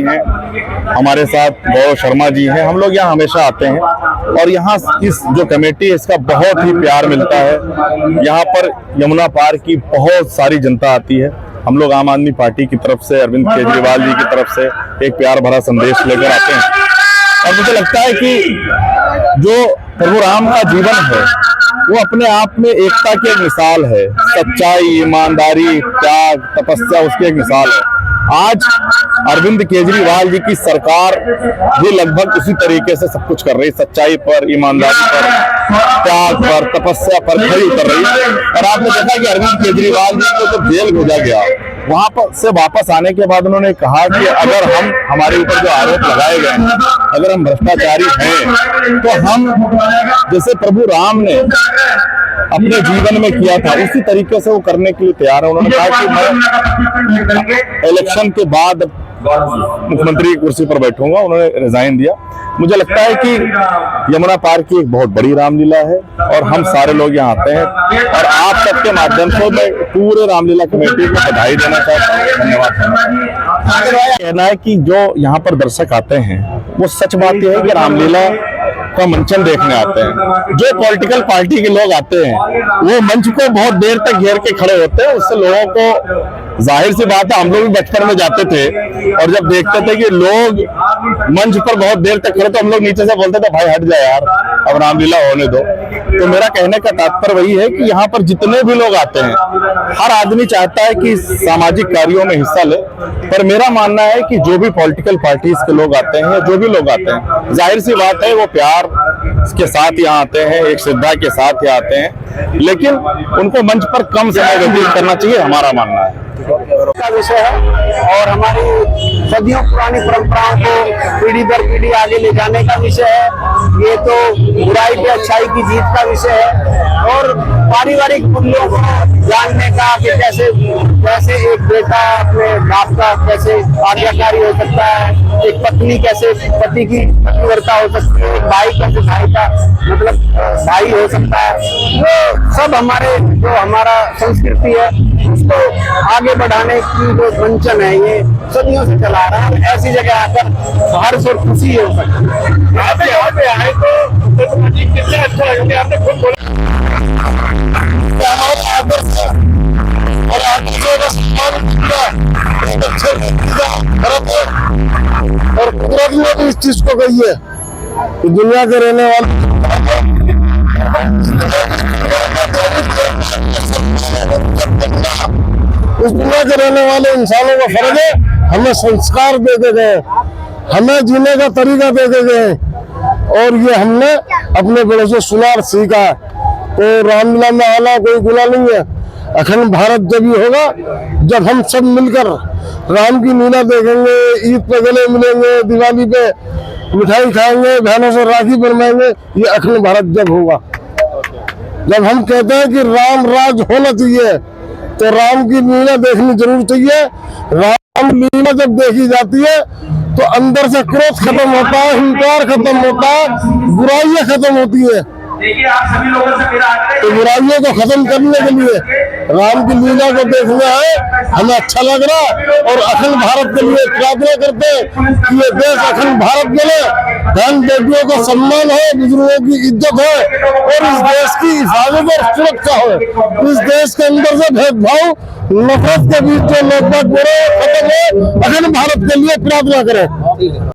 हैं हमारे साथ गौरव शर्मा जी हैं। हम लोग यहाँ हमेशा आते हैं और यहाँ इस जो कमेटी है इसका बहुत ही प्यार मिलता है। यहाँ पर यमुना पार की बहुत सारी जनता आती है। हम लोग आम आदमी पार्टी की तरफ से, अरविंद केजरीवाल जी की तरफ से एक प्यार भरा संदेश लेकर आते हैं और मुझे लगता है कि जो प्रभु राम का जीवन है वो अपने आप में एकता की एक मिसाल है। सच्चाई, ईमानदारी, त्याग, तपस्या उसकी एक मिसाल है। आज अरविंद केजरीवाल जी की सरकार भी लगभग उसी तरीके से सब कुछ कर रही है। सच्चाई पर, ईमानदारी पर, त्याग पर, तपस्या पर खरी उतर रही है। और आपने देखा कि अरविंद केजरीवाल जी को जब जेल भेजा गया, वहां पर से वापस आने के बाद उन्होंने कहा कि अगर हमारे ऊपर जो आरोप लगाए गए हैं, अगर हम भ्रष्टाचारी हैं, तो हम जैसे प्रभु राम ने अपने जीवन में किया था उसी तरीके से वो करने के लिए तैयार है। उन्होंने कहा कि मैं इलेक्शन के बाद मुख्यमंत्री की कुर्सी पर बैठूंगा। उन्होंने रिजाइन दिया। मुझे लगता है कि यमुना पार की एक बहुत बड़ी रामलीला है और हम सारे लोग यहाँ आते हैं और आप सबके माध्यम से मैं पूरे रामलीला कमेटी को बधाई देना चाहता हूँ। धन्यवाद। कहना है कि जो यहाँ पर दर्शक आते हैं वो सच बात यह है कि रामलीला का मंचन देखने आते हैं। जो पॉलिटिकल पार्टी के लोग आते हैं वो मंच को बहुत देर तक घेर के खड़े होते हैं। उससे लोगों को जाहिर सी बात है, हम लोग भी बचपन में जाते थे और जब देखते थे कि लोग मंच पर बहुत देर तक खड़े तो हम लोग नीचे से बोलते थे भाई हट जाए यार, अब रामलीला होने दो। तो मेरा कहने का तात्पर्य वही है कि यहाँ पर जितने भी लोग आते हैं, हर आदमी चाहता है कि सामाजिक कार्यों में हिस्सा ले। पर मेरा मानना है कि जो भी पॉलिटिकल पार्टीज के लोग आते हैं या जो भी लोग आते हैं, जाहिर सी बात है वो प्यार के साथ यहाँ आते हैं, एक श्रद्धा के साथ यहाँ आते हैं, लेकिन उनको मंच पर कम समय व्यतीत करना चाहिए, हमारा मानना है। का विषय है और हमारी सदियों पुरानी परंपराओं को पीढ़ी दर पीढ़ी आगे ले जाने का विषय है। ये तो बुराई पे अच्छाई की जीत का विषय है और पारिवारिक मूल्यों को जानने का कि कैसे एक बेटा अपने बाप का कैसे आज्ञाकारी हो सकता है, एक पत्नी कैसे पति की पतिव्रता हो सकती है, एक भाई कैसे भाई का मतलब भाई हो सकता है। वो सब हमारा संस्कृति है, उसको आगे बढ़ाने की जो मंचन है ये सदियों से चला रहा है। ऐसी जगह आकर हर्ष और खुशी हो सकती है। यहाँ पे आए तो कितना अच्छा लगे। आपने खुद बोला और कुदरत ने भी इस चीज को कही है कि दुनिया के रहने वाले इस दुनिया के रहने वाले इंसानों का फर्ज है, हमें संस्कार दे के गए, हमें जीने का तरीका दे के गए और ये हमने अपने बड़ों से सुना और सीखा। तो रामलीला में आना कोई गुनाह नहीं है। अखंड भारत जब ही होगा जब हम सब मिलकर राम की लीला देखेंगे, ईद पे गले मिलेंगे, दिवाली पे मिठाई खाएंगे, बहनों से राखी बनवाएंगे। ये अखंड भारत जब होगा, जब हम कहते हैं कि राम राज होना चाहिए तो राम की लीला देखनी जरूर चाहिए। राम लीला जब देखी जाती है तो अंदर से क्रोध खत्म होता है, हिंकार खत्म होता है, बुराइयां खत्म होती है। आप सभी लोगों से तो बुराइयों को खत्म करने के लिए राम की लीला को देखना है। हमें अच्छा लग रहा और अखंड भारत के लिए प्रार्थना करते कि ये देश अखंड भारत बने, बहन बेटियों का सम्मान हो, बुजुर्गों की इज्जत हो और इस देश की हिफाजत और सुरक्षा हो। इस देश के अंदर से भेदभाव, नफरत के बीच जो लोग बात बोले खत्म हो। अखंड भारत के लिए प्रार्थना करें।